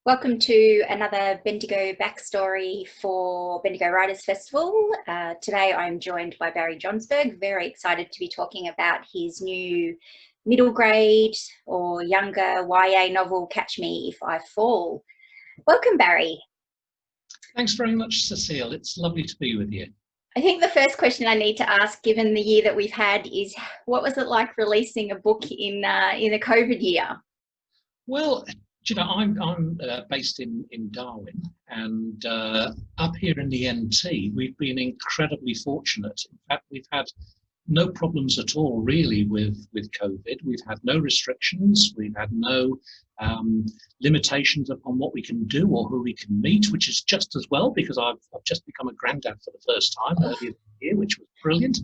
Welcome to another Bendigo backstory for Bendigo Writers Festival. Today I'm joined by Barry Jonsberg. Very excited to be talking about his new middle grade or younger YA novel, Catch Me If I Fall. Welcome, Barry. Thanks very much, Cecile. It's lovely to be with you. I think the first question I need to ask, given the year that we've had, is what was it like releasing a book in a COVID year? Well, I'm based in Darwin, and up here in the NT, we've been incredibly fortunate. In fact, we've had no problems at all, really, with COVID. We've had no restrictions. We've had no limitations upon what we can do or who we can meet, which is just as well, because I've just become a granddad for the first time earlier this year, which was brilliant.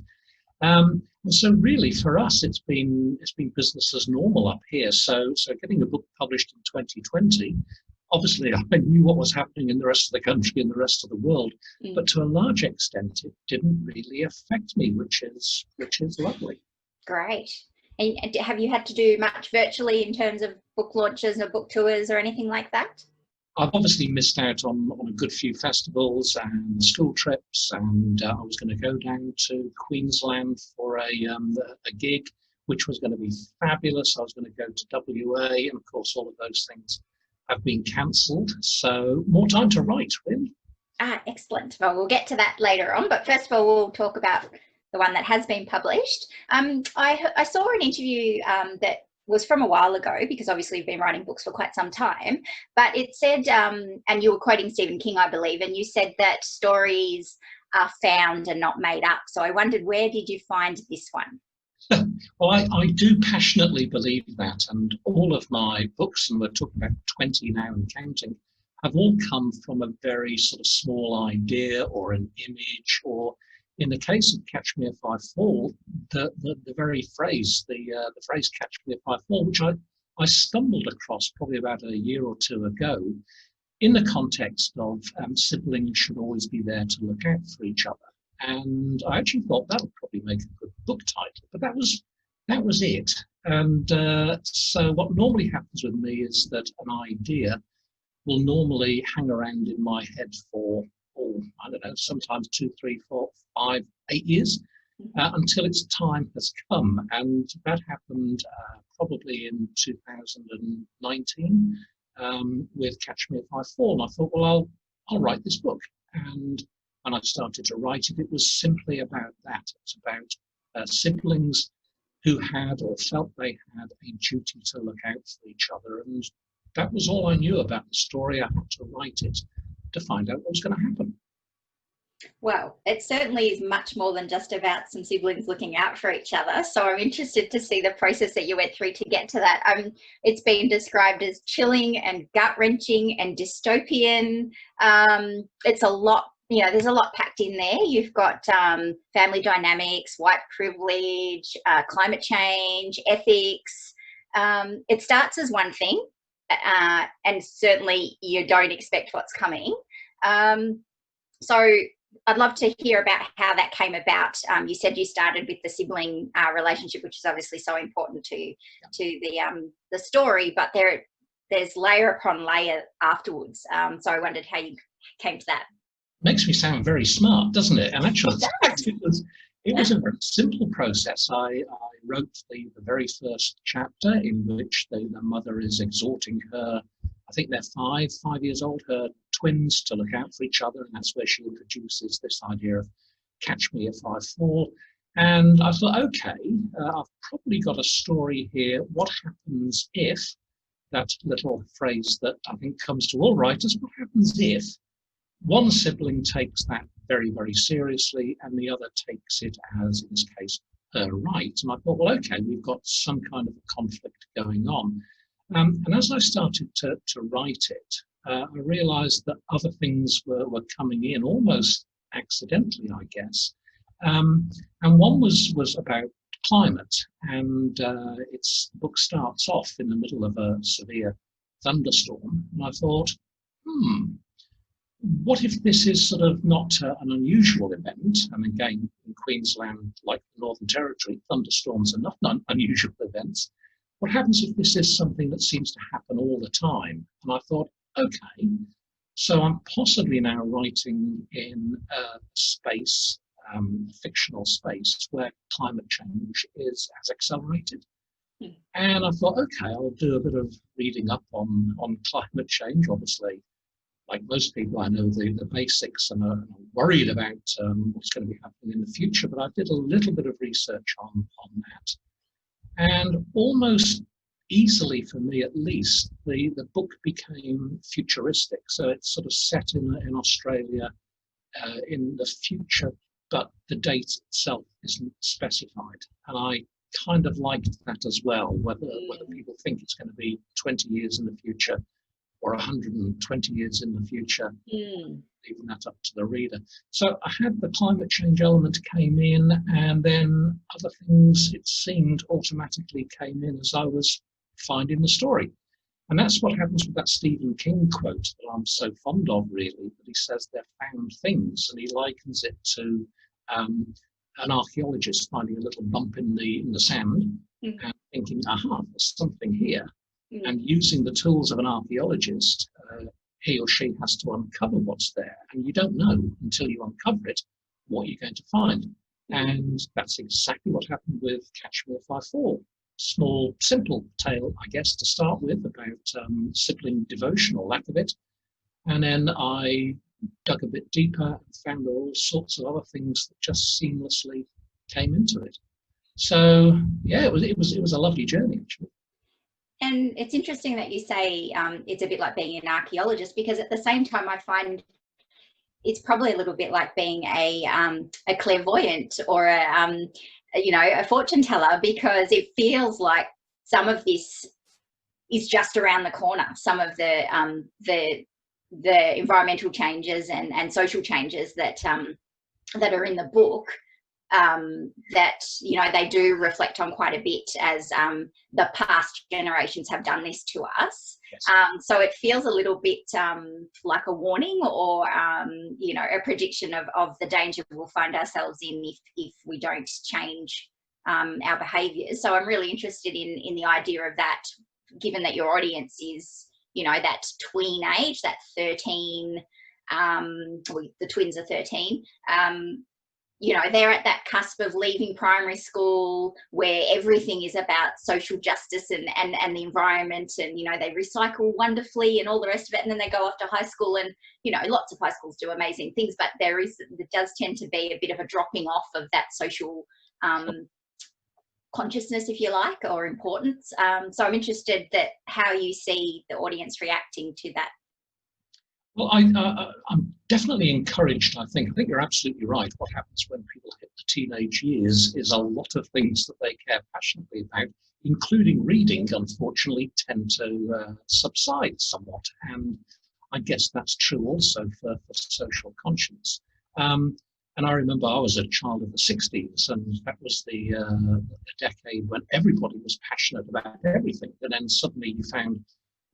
And so really for us, it's been business as normal up here. So getting a book published in 2020, obviously I knew what was happening in the rest of the country and the rest of the world, but to a large extent, it didn't really affect me, which is lovely. Great. And have you had to do much virtually in terms of book launches or book tours or anything like that? I've obviously missed out on a good few festivals and school trips, and I was going to go down to Queensland for a gig, which was going to be fabulous. I was going to go to WA, and of course all of those things have been cancelled. So more time to write, really. Excellent. Well, we'll get to that later on, but first of all, we'll talk about the one that has been published. I saw an interview that was from a while ago, because obviously you've been writing books for quite some time, but it said, and you were quoting Stephen King, I believe, and you said that stories are found and not made up. So I wondered, where did you find this one? Well, I do passionately believe that, and all of my books, and we're talking about 20 now and counting, have all come from a very sort of small idea or an image, or in the case of Catch Me If I Fall, the very phrase, the phrase Catch Me If I Fall, which I stumbled across probably about a year or two ago, in the context of siblings should always be there to look out for each other. And I actually thought that would probably make a good book title, but that was it. And so what normally happens with me is that an idea will normally hang around in my head for, I don't know, sometimes 2, 3, 4, 5, 8 years, until its time has come. And that happened probably in 2019 with Catch Me If I Fall. And I thought, well, I'll write this book. And when I started to write it, it was simply about that. It's about siblings who had or felt they had a duty to look out for each other. And that was all I knew about the story. I had to write it to find out what was going to happen. Well, it certainly is much more than just about some siblings looking out for each other. So I'm interested to see the process that you went through to get to that. It's been described as chilling and gut-wrenching and dystopian. It's a lot, there's a lot packed in there. You've got family dynamics, white privilege, climate change, ethics. It starts as one thing, and certainly you don't expect what's coming. So I'd love to hear about how that came about. You said you started with the sibling relationship, which is obviously so important to the story, but there's layer upon layer afterwards. So I wondered how you came to that. Makes me sound very smart, doesn't it? And actually, it was a very simple process. I wrote the very first chapter, in which the mother is exhorting her, I think they're 5 years old, her twins, to look out for each other, and that's where she introduces this idea of Catch Me If I Fall. And I thought, okay, I've probably got a story here. What happens if, that little phrase that I think comes to all writers, what happens if one sibling takes that very, very seriously and the other takes it as, in this case, her right? And I thought, well, okay, we've got some kind of a conflict going on. And as I started to write it, I realized that other things were coming in almost accidentally, I guess. And one was about climate. And the book starts off in the middle of a severe thunderstorm. And I thought, what if this is sort of not an unusual event? And again, in Queensland, like the Northern Territory, thunderstorms are not unusual events. What happens if this is something that seems to happen all the time? And I thought, okay, so I'm possibly now writing in a space, fictional space, where climate change has accelerated. Mm. And I thought, okay, I'll do a bit of reading up on climate change. Obviously, like most people, I know the basics and are worried about what's going to be happening in the future, but I did a little bit of research on that. And almost easily, for me at least, the book became futuristic. So it's sort of set in Australia in the future, but the date itself isn't specified. And I kind of liked that as well, whether people think it's going to be 20 years in the future or 120 years in the future, leaving that up to the reader. So I had the climate change element came in, and then other things, it seemed, automatically came in as I was finding the story. And that's what happens with that Stephen King quote that I'm so fond of, really, that he says they're found things, and he likens it to an archaeologist finding a little bump in the sand and thinking, aha, there's something here. And using the tools of an archaeologist, he or she has to uncover what's there. And you don't know until you uncover it what you're going to find. And that's exactly what happened with Catch Me If I Fall. Small, simple tale, I guess, to start with, about sibling devotion or lack of it. And then I dug a bit deeper and found all sorts of other things that just seamlessly came into it. So yeah, it was a lovely journey, actually. And it's interesting that you say it's a bit like being an archaeologist, because at the same time I find it's probably a little bit like being a clairvoyant or a fortune teller, because it feels like some of this is just around the corner. Some of the environmental changes and social changes that are in the book, that they do reflect on quite a bit, as the past generations have done this to us. Yes. So it feels a little bit like a warning, or a prediction of the danger we'll find ourselves in if we don't change our behaviours. So I'm really interested in the idea of that, given that your audience is that tween age, that 13, the twins are 13. They're at that cusp of leaving primary school, where everything is about social justice and the environment, and they recycle wonderfully and all the rest of it, and then they go off to high school, and lots of high schools do amazing things, but there does tend to be a bit of a dropping off of that social consciousness, if you like, or importance. So I'm interested that how you see the audience reacting to that. Well, I'm definitely encouraged. I think you're absolutely right. What happens when people hit the teenage years is a lot of things that they care passionately about, including reading, unfortunately, tend to subside somewhat. And I guess that's true also for social conscience. And I remember I was a child of the 60s, and that was the decade when everybody was passionate about everything. And then suddenly you found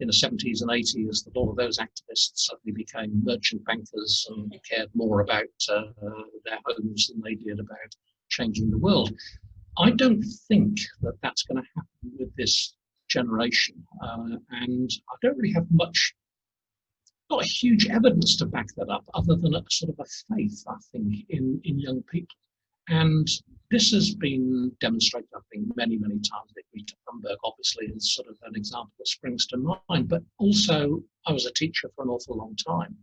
in the 70s and 80s that all of those activists suddenly became merchant bankers and cared more about their homes than they did about changing the world. I don't think that that's going to happen with this generation. And I don't really have not a huge evidence to back that up, other than a sort of a faith, I think, in young people. And this has been demonstrated, I think, many, many times. Rita Thunberg, obviously, is sort of an example that springs to mind. But also, I was a teacher for an awful long time.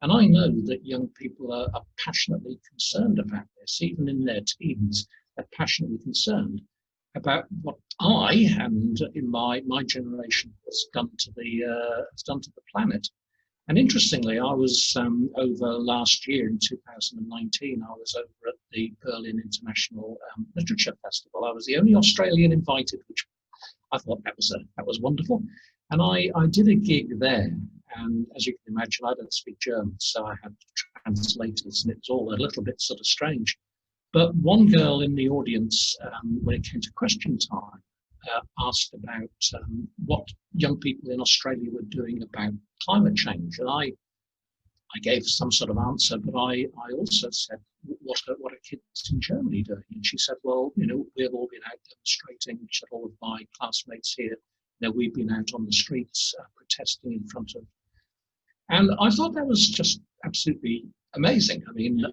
And I know that young people are passionately concerned about this, even in their teens. They're passionately concerned about what I and in my generation has done to the planet. And interestingly, I was over last year in 2019, I was over at the Berlin International Literature Festival. I was the only Australian invited, which I thought that was wonderful. And I did a gig there. And as you can imagine, I don't speak German, so I had translators, and it was all a little bit sort of strange. But one girl in the audience, when it came to question time, asked about what young people in Australia were doing about climate change. And I gave some sort of answer, but I also said, what are kids in Germany doing? And she said, well, we've all been out demonstrating. She said, all of my classmates here, we've been out on the streets protesting in front of And I thought that was just absolutely amazing. I mean,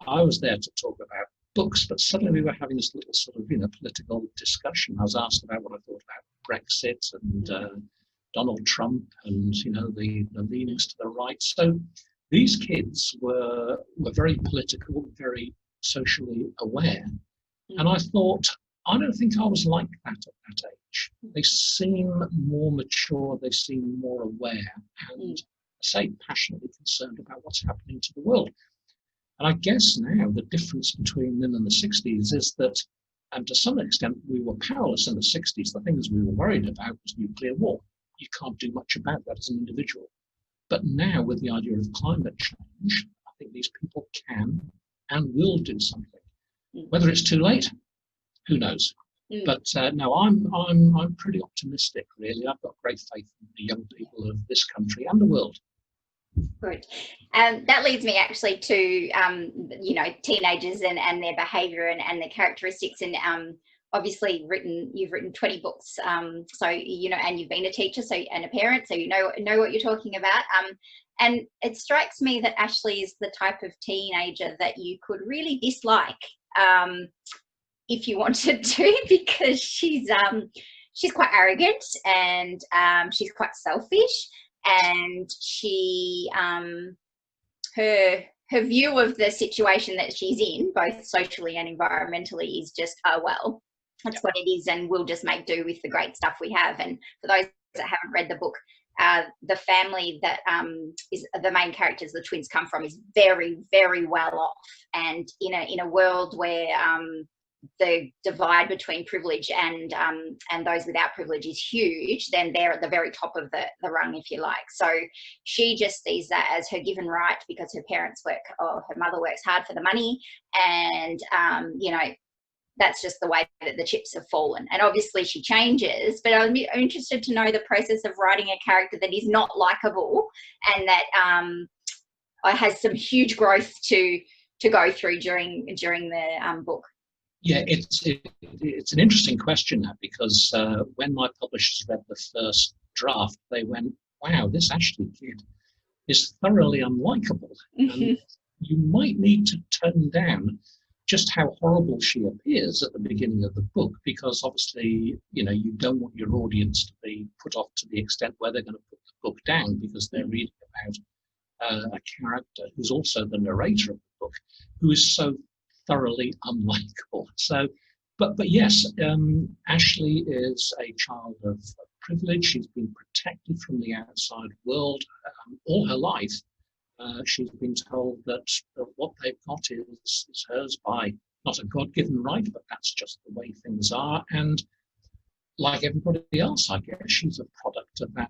I was there to talk about books, but suddenly we were having this little sort of, political discussion. I was asked about what I thought about Brexit and Donald Trump and, the leanings to the right. So these kids were very political, very socially aware. And I thought, I don't think I was like that at that age. They seem more mature, they seem more aware, and I say passionately concerned about what's happening to the world. And I guess now the difference between them and the 60s is that, and to some extent, we were powerless in the 60s. The things we were worried about was nuclear war. You can't do much about that as an individual. But now, with the idea of climate change, I think these people can and will do something. Whether it's too late, who knows? But no, I'm pretty optimistic, really. I've got great faith in the young people of this country and the world. Good. That leads me actually to, teenagers and their behaviour and their characteristics. And obviously you've written 20 books. So, and you've been a teacher and a parent, so you know what you're talking about. And it strikes me that Ashley is the type of teenager that you could really dislike if you wanted to, because she's quite arrogant and she's quite selfish. And she her view of the situation that she's in, both socially and environmentally, is just, oh well, that's what it is, and we'll just make do with the great stuff we have. And for those that haven't read the book, the family that is the main characters the twins come from is very, very well off, and in a world where the divide between privilege and those without privilege is huge, then they're at the very top of the rung, if you like. So she just sees that as her given right, because her parents work, or her mother works hard for the money, and that's just the way that the chips have fallen. And obviously she changes, but I'm interested to know the process of writing a character that is not likable and that has some huge growth to go through during the book. Yeah, it's an interesting question, that, because when my publishers read the first draft, they went, wow, this Ashley kid is thoroughly unlikable. And you might need to tone down just how horrible she appears at the beginning of the book, because obviously, you don't want your audience to be put off to the extent where they're going to put the book down because they're reading about a character who's also the narrator of the book, who is so thoroughly unlikable. So, but yes, Ashley is a child of privilege. She's been protected from the outside world all her life. She's been told that what they've got is hers by not a God-given right, but that's just the way things are. And like everybody else, I guess, she's a product of that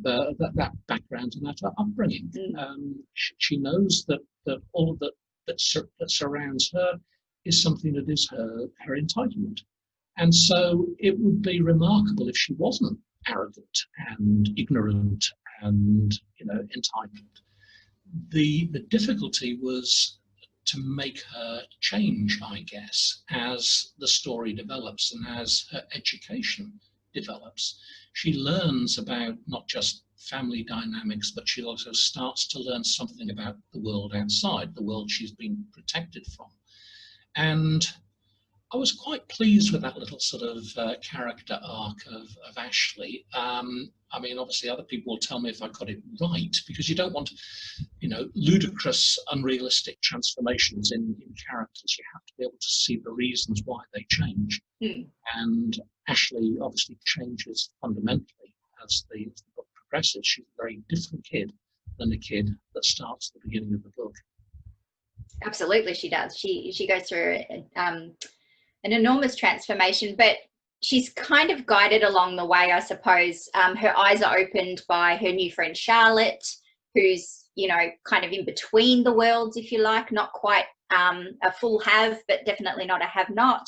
that background and that upbringing. She knows that all of that surrounds her is something that is her entitlement. And so it would be remarkable if she wasn't arrogant and ignorant and entitled. The difficulty was to make her change, I guess, as the story develops and as her education develops. She learns about not just family dynamics, but she also starts to learn something about the world outside, the world she's been protected from. And I was quite pleased with that little sort of character arc of Ashley. I mean, obviously other people will tell me if I got it right, because you don't want, ludicrous, unrealistic transformations in characters. You have to be able to see the reasons why they change. And Ashley obviously changes fundamentally as the book progresses. She's a very different kid than the kid that starts at the beginning of the book. Absolutely, she does. She goes through an enormous transformation, but she's kind of guided along the way, I suppose. Her eyes are opened by her new friend Charlotte, who's kind of in between the worlds, if you like, not quite a full have, but definitely not a have not.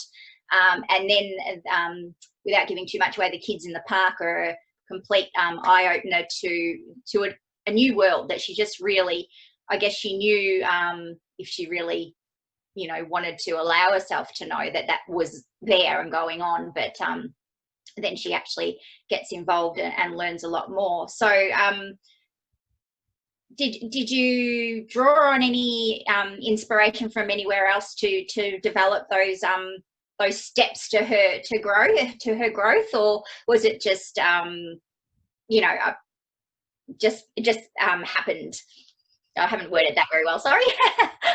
And then without giving too much away, the kids in the park are a complete eye opener to a new world that she just really, I guess she knew if she really wanted to allow herself to know that was there and going on, but then she actually gets involved and learns a lot more. So did you draw on any inspiration from anywhere else to develop those steps to her growth, or was it just you know it just happened? I haven't worded that very well, sorry.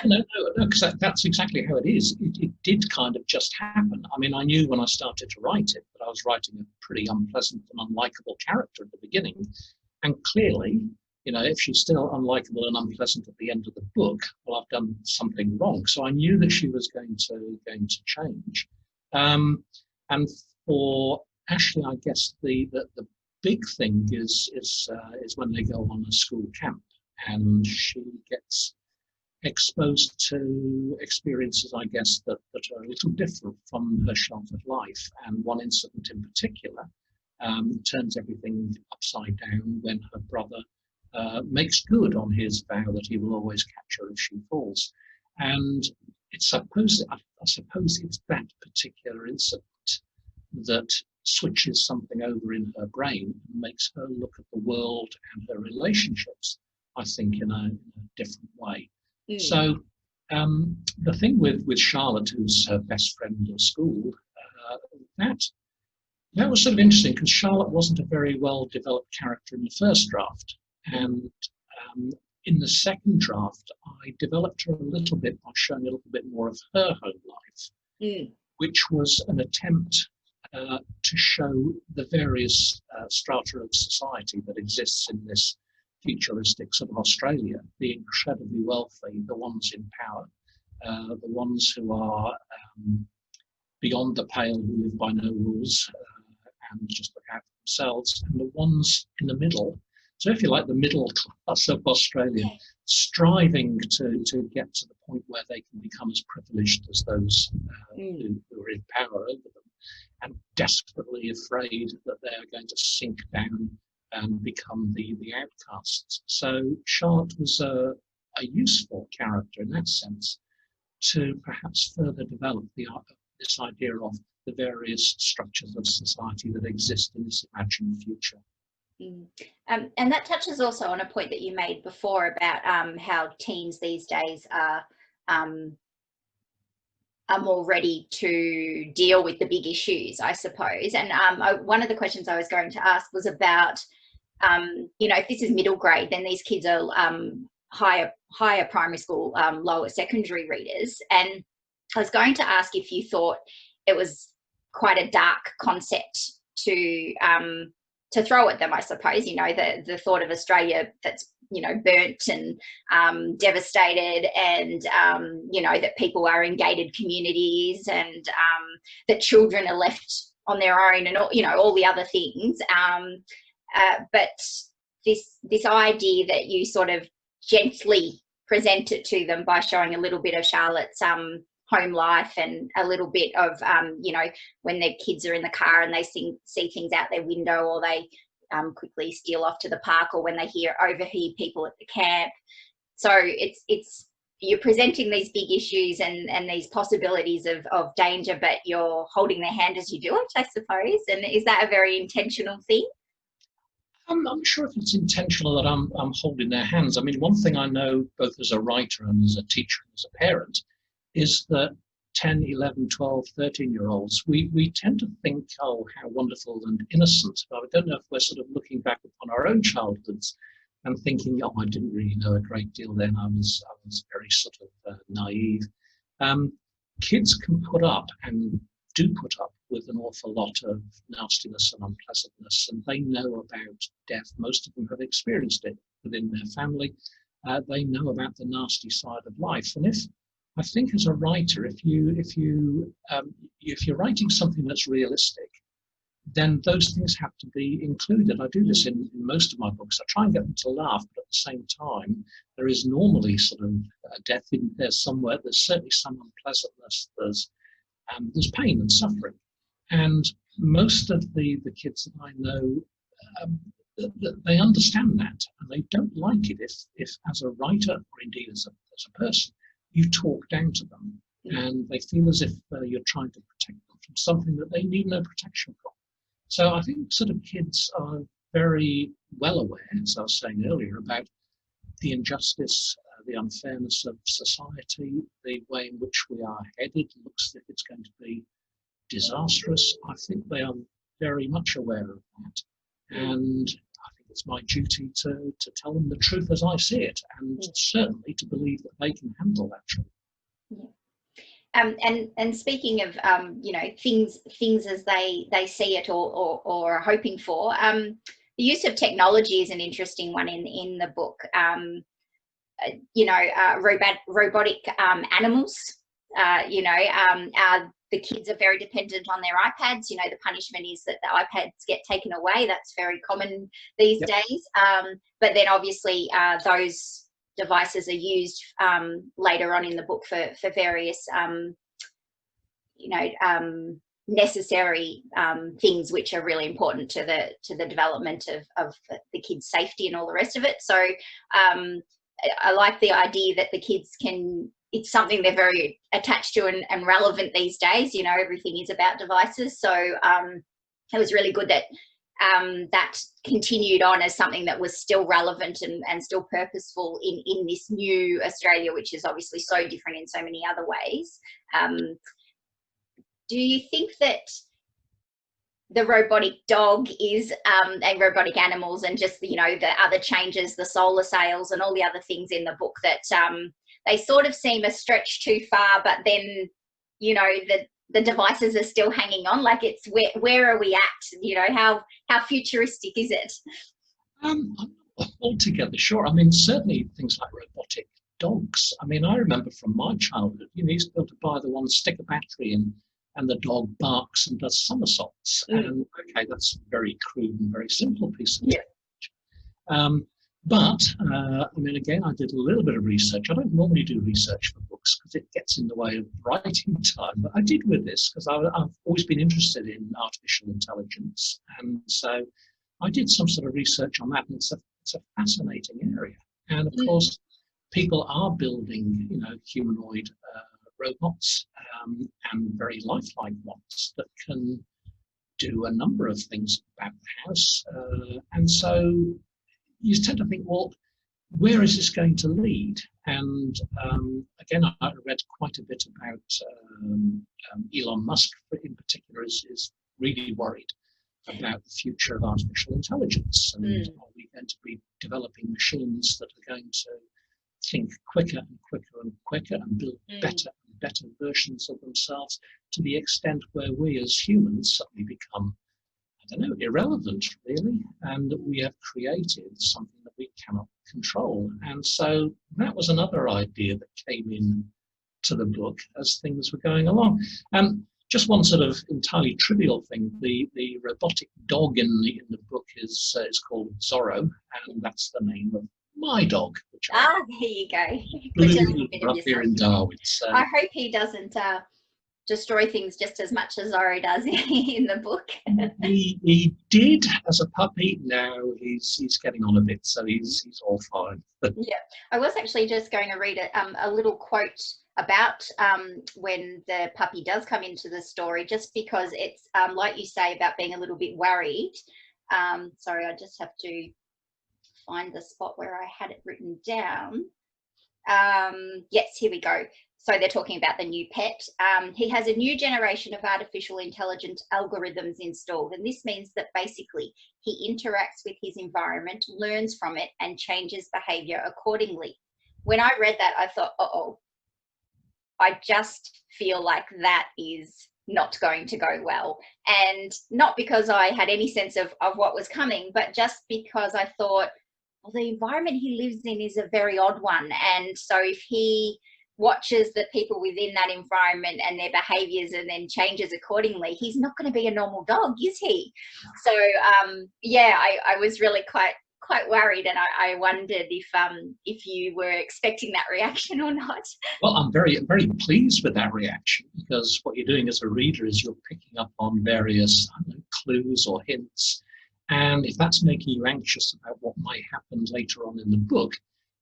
No, because that's exactly how it is. It did kind of just happen. I mean, I knew when I started to write it that I was writing a pretty unpleasant and unlikable character at the beginning. And clearly, if she's still unlikable and unpleasant at the end of the book, well, I've done something wrong. So I knew that she was going to change. And for Ashley, I guess the big thing is when they go on a school camp and she gets exposed to experiences, I guess, that are a little different from her sheltered life. And one incident in particular turns everything upside down when her brother makes good on his vow that he will always catch her if she falls. And I suppose it's that particular incident that switches something over in her brain and makes her look at the world and her relationships, I think, in a different way. Mm. So the thing with Charlotte, who's her best friend at school, that was sort of interesting because Charlotte wasn't a very well developed character in the first draft. And in the second draft, I developed her a little bit by showing a little bit more of her home life, which was an attempt to show the various strata of society that exists in this futuristic sort of Australia, the incredibly wealthy, the ones in power, the ones who are beyond the pale, who live by no rules and just look out for themselves, and the ones in the middle. So if you like, the middle class of Australia, striving to get to the point where they can become as privileged as those who are in power over them, and desperately afraid that they are going to sink down and become the outcasts. So Charlotte was a useful character in that sense to perhaps further develop this idea of the various structures of society that exist in this imagined future. And that touches also on a point that you made before about how teens these days are more ready to deal with the big issues, I suppose. And one of the questions I was going to ask was about, if this is middle grade, then these kids are higher primary school, lower secondary readers. And I was going to ask if you thought it was quite a dark concept to throw at them, I suppose, the thought of Australia that's, burnt and devastated, and, that people are in gated communities, and that children are left on their own, and, all the other things. But this idea that you sort of gently present it to them by showing a little bit of Charlotte's home life and a little bit of, when their kids are in the car and they see things out their window, or they quickly steal off to the park, or when they overhear people at the camp. So it's you're presenting these big issues and these possibilities of danger, but you're holding their hand as you do it, I suppose. And is that a very intentional thing? I'm not sure if it's intentional that I'm holding their hands. I mean, one thing I know, both as a writer and as a teacher and as a parent, is that 10, 11, 12, 13-year-olds, we tend to think, oh, how wonderful and innocent. But I don't know if we're sort of looking back upon our own childhoods and thinking, oh, I didn't really know a great deal then. I was very sort of naive. Kids can put up and do put up with an awful lot of nastiness and unpleasantness, and they know about death. Most of them have experienced it within their family. They know about the nasty side of life. And I think as a writer, if you're writing something that's realistic, then those things have to be included. I do this in most of my books. I try and get them to laugh, but at the same time, there is normally sort of death in there somewhere. There's certainly some unpleasantness. There's pain and suffering. And most of the kids that I know, they understand that, and they don't like it if as a writer, or indeed as a person, you talk down to them, and they feel as if you're trying to protect them from something that they need no protection from. So I think sort of kids are very well aware, as I was saying earlier, about the injustice, the unfairness of society, the way in which we are headed looks as if it's going to be disastrous. I think they are very much aware of that. And I think it's my duty to tell them the truth as I see it, and certainly to believe that they can handle that truth. And speaking of things as they see it or are hoping for, the use of technology is an interesting one in the book. Robotic animals. The kids are very dependent on their iPads. The punishment is that the iPads get taken away. That's very common these days. But then obviously those devices are used later on in the book for various necessary things which are really important to the development of the kids' safety and all the rest of it. So I like the idea that the kids it's something they're very attached to and relevant these days. Everything is about devices. So it was really good that that continued on as something that was still relevant and still purposeful in this new Australia, which is obviously so different in so many other ways. Do you think that the robotic dog is and robotic animals and just the other changes, the solar sails and all the other things in the book, that they sort of seem a stretch too far, but then the devices are still hanging on? Like, it's where are we at? How futuristic is it? I'm not altogether sure. I mean, certainly things like robotic dogs. I mean, I remember from my childhood, you used to be able to buy the one, stick a battery in, and the dog barks and does somersaults. And okay, that's a very crude and very simple piece of technology. But I mean, again, I did a little bit of research. I don't normally do research for books because it gets in the way of writing time, but I did with this because I've always been interested in artificial intelligence. And so I did some sort of research on that, and it's a fascinating area. And of course, people are building, humanoid robots and very lifelike ones that can do a number of things about the house. And so you tend to think, well, where is this going to lead? And again, I read quite a bit about Elon Musk in particular is really worried about the future of artificial intelligence. And are we going to be developing machines that are going to think quicker and quicker and quicker and build better and better versions of themselves to the extent where we as humans suddenly become, irrelevant really, and that we have created something that we cannot control. And so that was another idea that came in to the book as things were going along. Just one sort of entirely trivial thing, the robotic dog in the book is called Zorro, and that's the name of my dog. Which there you go. Blew up here in Darwin. So. I hope he doesn't destroy things just as much as Zorro does in the book. He did as a puppy. Now he's getting on a bit, so he's all fine. Yeah, I was actually just going to read a little quote about when the puppy does come into the story, just because it's like you say about being a little bit worried. Sorry, I just have to find the spot where I had it written down. Yes, here we go. So they're talking about the new pet. He has a new generation of artificial intelligence algorithms installed, and this means that basically he interacts with his environment, learns from it, and changes behavior accordingly. When I read that, I thought, I just feel like that is not going to go well. And not because I had any sense of what was coming, but just because I thought, well, the environment he lives in is a very odd one. And so if he watches the people within that environment and their behaviors and then changes accordingly, he's not going to be a normal dog, is he? So I was really quite worried, and I wondered if you were expecting that reaction or not. Well, I'm very, very pleased with that reaction, because what you're doing as a reader is you're picking up on various clues or hints, and if that's making you anxious about what might happen later on in the book,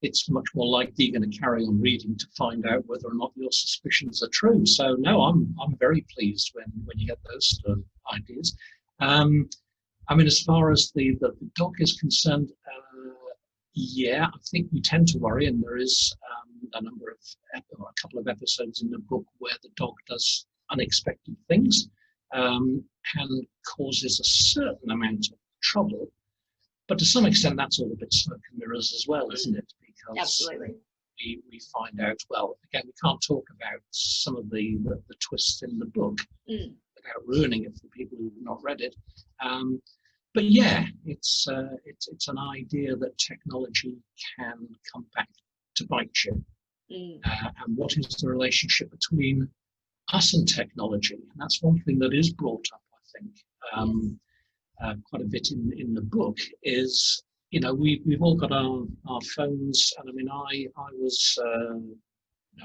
it's much more likely you're going to carry on reading to find out whether or not your suspicions are true. So no, I'm very pleased when you get those sort of ideas. I mean, as far as the dog is concerned, Yeah, I think we tend to worry, and there is a couple of episodes in the book where the dog does unexpected things and causes a certain amount of trouble. But to some extent, that's all a bit smoke and mirrors as well, isn't it? Because Absolutely. we find out, well, again, we can't talk about some of the twists in the book without ruining it for people who've not read it. But yeah, it's an idea that technology can come back to bite you. And what is the relationship between us and technology? And that's one thing that is brought up, I think, quite a bit in the book. Is, you know, we've all got our phones, and I mean, I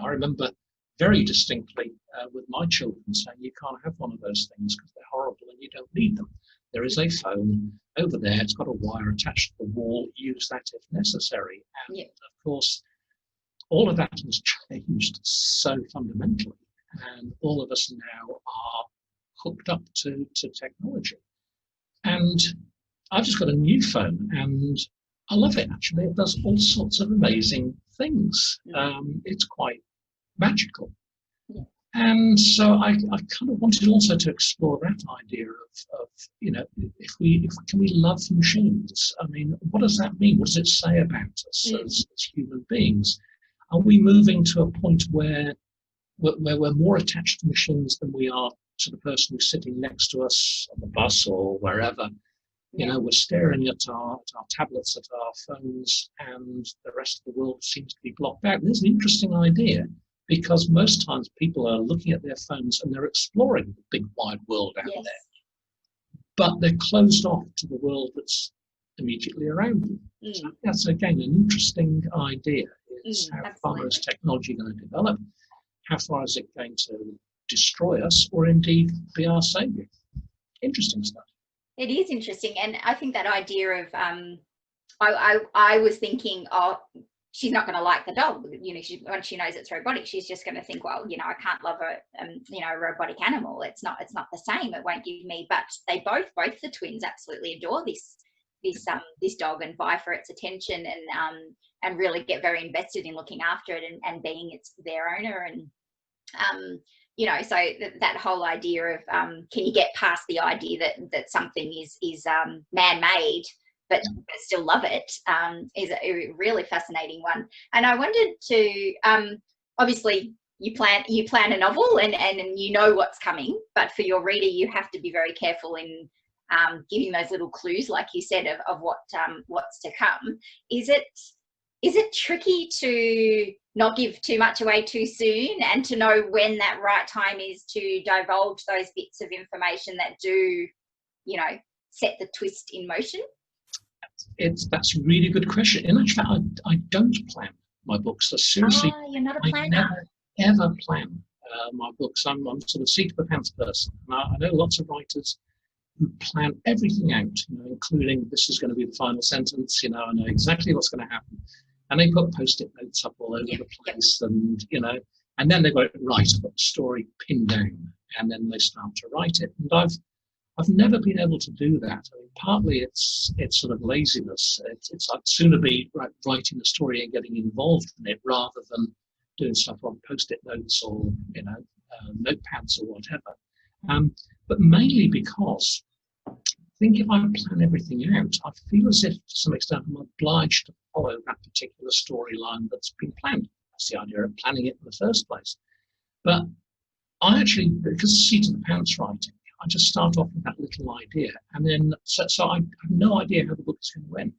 remember very distinctly with my children saying, you can't have one of those things because they're horrible and you don't need them. There is a phone over there, it's got a wire attached to the wall, use that if necessary. And of course, all of that has changed so fundamentally, and all of us now are hooked up to technology. And I've just got a new phone and I love it, actually. It does all sorts of amazing things. It's quite magical. And so I kind of wanted also to explore that idea of you know, can we love machines? I mean, what does that mean? What does it say about us as human beings? Are we moving to a point where we're more attached to machines than we are to the person who's sitting next to us on the bus or wherever? You know, we're staring at our tablets, at our phones, and the rest of the world seems to be blocked out. There's an interesting idea, because most times people are looking at their phones and they're exploring the big wide world out there, but they're closed off to the world that's immediately around them. So that's, again, an interesting idea. Is how far is technology going to develop? How far is it going to destroy us, or indeed be our savior? Interesting stuff. It is interesting, and I think that idea of I was thinking, oh, she's not going to like the dog. You know, once she knows it's robotic, she's just going to think, well, you know, I can't love a robotic animal. It's not the same. It won't give me. But they both the twins absolutely adore this dog and vie for its attention, and really get very invested in looking after it and being their owner. And you know, so that whole idea of can you get past the idea that something is man-made but still love it, is a really fascinating one. And I wanted to obviously you plan a novel and you know what's coming, but for your reader you have to be very careful in giving those little clues, like you said, of what's to come. Is it tricky to not give too much away too soon, and to know when that right time is to divulge those bits of information that do, you know, set the twist in motion? That's a really good question. In actual fact, I don't plan my books. So seriously, you're not a planner. I never ever plan my books. I'm sort of seat of the pants person. And I know lots of writers who plan everything out, you know, including this is going to be the final sentence. You know, I know exactly what's going to happen. And they put post-it notes up all over the place, and you know, and then they go, right, I've got the story pinned down, and then they start to write it. And I've never been able to do that. I mean, partly it's sort of laziness. It's I'd sooner be writing a story and getting involved in it rather than doing stuff on post-it notes or, you know, notepads or whatever. But mainly because I think if I plan everything out, I feel as if to some extent I'm obliged to follow that particular storyline that's been planned. That's the idea of planning it in the first place. But I actually, because of seat of the pants writing, I just start off with that little idea, and then so I have no idea how the book is going to end,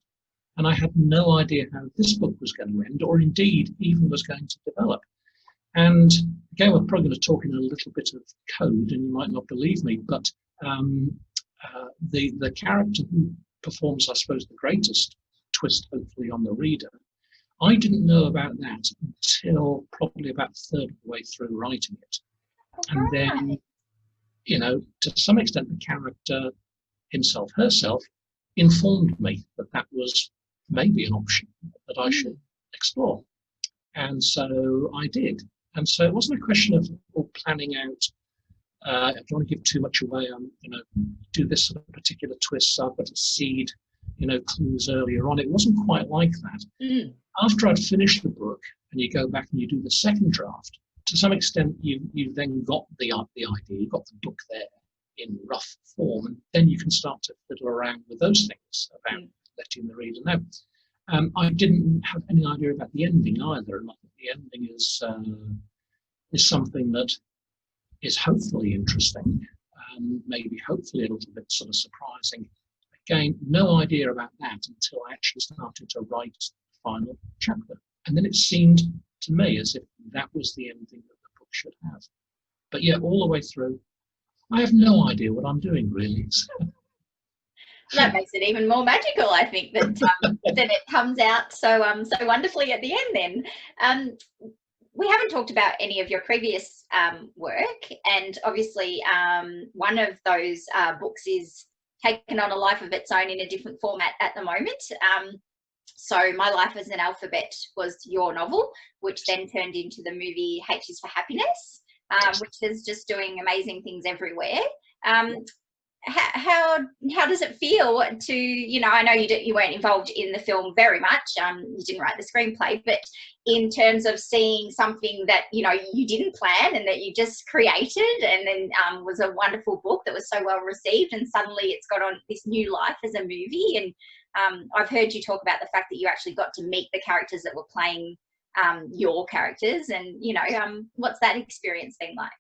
and I had no idea how this book was going to end, or indeed even was going to develop. And again, we're probably going to talk in a little bit of code, and you might not believe me, but the character who performs, I suppose, the greatest twist, hopefully, on the reader, I didn't know about that until probably about a third of the way through writing it. And then, you know, to some extent, the character himself, herself, informed me that that was maybe an option that I should explore. And so I did. And so it wasn't a question of planning out, I don't want to give too much away, you know, do this sort of particular twist, so I've got a seed, clues earlier on. It wasn't quite like that. After I'd finished the book, and you go back and you do the second draft, to some extent you've then got the idea, you've got the book there in rough form, and then you can start to fiddle around with those things about letting the reader know. I didn't have any idea about the ending either, and I think the ending is something that is hopefully interesting, maybe hopefully a little bit sort of surprising. Again, no idea about that until I actually started to write the final chapter. And then it seemed to me as if that was the ending that the book should have. But yeah, all the way through, I have no idea what I'm doing, really. That makes it even more magical, I think, that it comes out so wonderfully at the end then. We haven't talked about any of your previous work, and obviously one of those books is taken on a life of its own in a different format at the moment. So My Life as an Alphabet was your novel, which then turned into the movie H is for Happiness, which is just doing amazing things everywhere. How does it feel to, I know you weren't involved in the film very much, you didn't write the screenplay, but in terms of seeing something that, you didn't plan and that you just created, and then was a wonderful book that was so well received, and suddenly it's got on this new life as a movie. And I've heard you talk about the fact that you actually got to meet the characters that were playing your characters, and, what's that experience been like?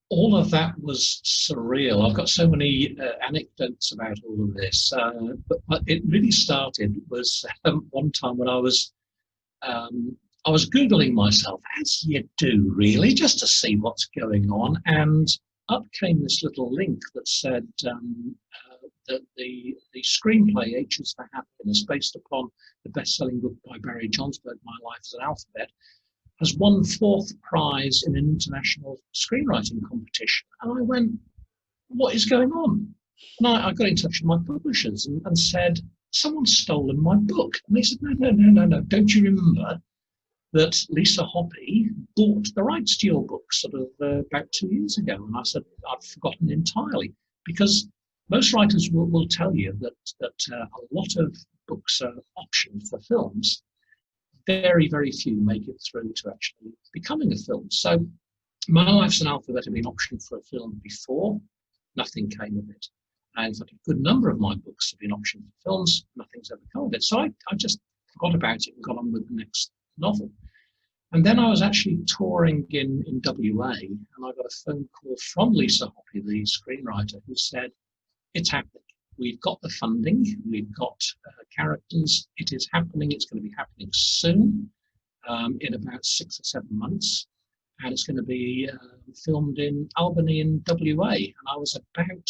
All of that was surreal. I've got so many anecdotes about all of this, but it really started was one time when I was Googling myself, as you do really, just to see what's going on, and up came this little link that said that the screenplay H is for Happiness, based upon the best-selling book by Barry Jonsberg, My Life as an Alphabet, has won 4th prize in an international screenwriting competition. And I went, what is going on? And I got in touch with my publishers and said, someone's stolen my book. And they said, no. Don't you remember that Lisa Hoppe bought the rights to your book sort of about 2 years ago? And I said, I've forgotten entirely, because most writers will tell you that a lot of books are optioned for films. Very, very few make it through to actually becoming a film. So My Life's an Alphabet had been optioned for a film before. Nothing came of it. And in fact, a good number of my books have been optioned for films. Nothing's ever come of it. So I just forgot about it and got on with the next novel. And then I was actually touring in WA, and I got a phone call from Lisa Hoppe, the screenwriter, who said, it's happening. We've got the funding, we've got characters, it is happening, it's going to be happening soon, in about 6 or 7 months, and it's going to be filmed in Albany in WA. And I was about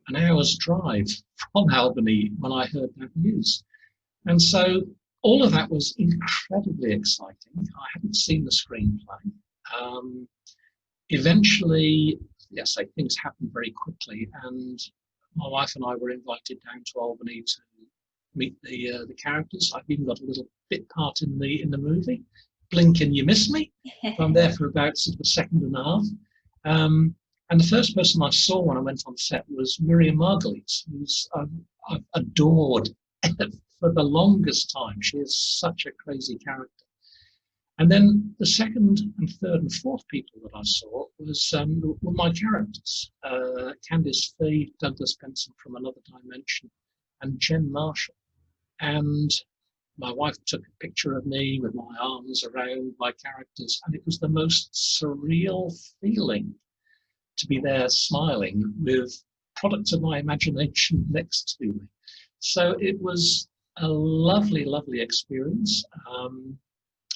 an hour's drive from Albany when I heard that news. And so all of that was incredibly exciting. I hadn't seen the screenplay. Eventually, yes, things happened very quickly, and my wife and I were invited down to Albany to meet the characters. I've even got a little bit part in the movie. Blink and you miss me. I'm there for about sort of a second and a half. And the first person I saw when I went on set was Miriam Margolyes, who's I've adored for the longest time. She is such a crazy character. And then the second and third and fourth people that I saw were my characters. Candice Fee, Douglas Benson from Another Dimension, and Jen Marshall. And my wife took a picture of me with my arms around my characters, and it was the most surreal feeling to be there smiling with products of my imagination next to me. So it was a lovely, lovely experience.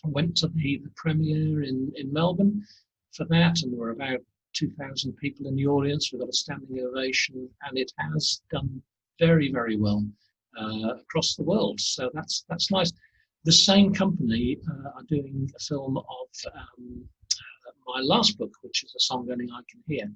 Went to the premiere in Melbourne for that, and there were about 2,000 people in the audience. We got a standing ovation, and it has done very, very well across the world. So that's nice. The same company are doing a film of my last book, which is A Song Only I Can Hear,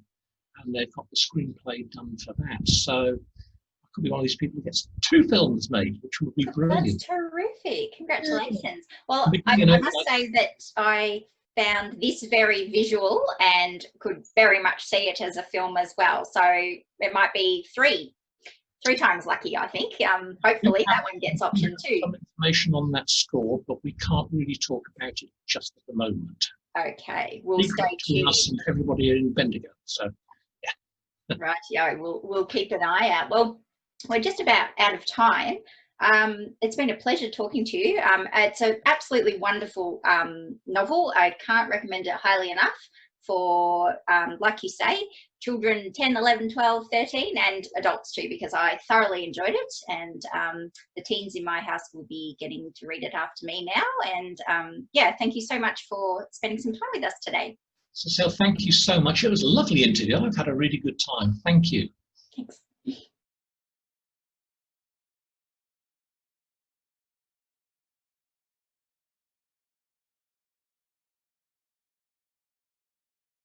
and they've got the screenplay done for that. So I could be one of these people who gets 2 films made, which would be brilliant. That's terrific. Congratulations. Well, I must say that I found this very visual and could very much see it as a film as well. So it might be three 3 times lucky, I think. Hopefully that one gets option 2. Some information on that score, but we can't really talk about it just at the moment. Okay, we'll stay tuned. Us and everybody in Bendigo. So, yeah. Right, yeah, we'll keep an eye out. Well, we're just about out of time. It's been a pleasure talking to you. It's an absolutely wonderful novel. I can't recommend it highly enough for, like you say, children 10, 11, 12, 13, and adults too, because I thoroughly enjoyed it. And the teens in my house will be getting to read it after me now. And yeah, thank you so much for spending some time with us today. Cecile, thank you so much. It was a lovely interview. I've had a really good time. Thank you. Thanks.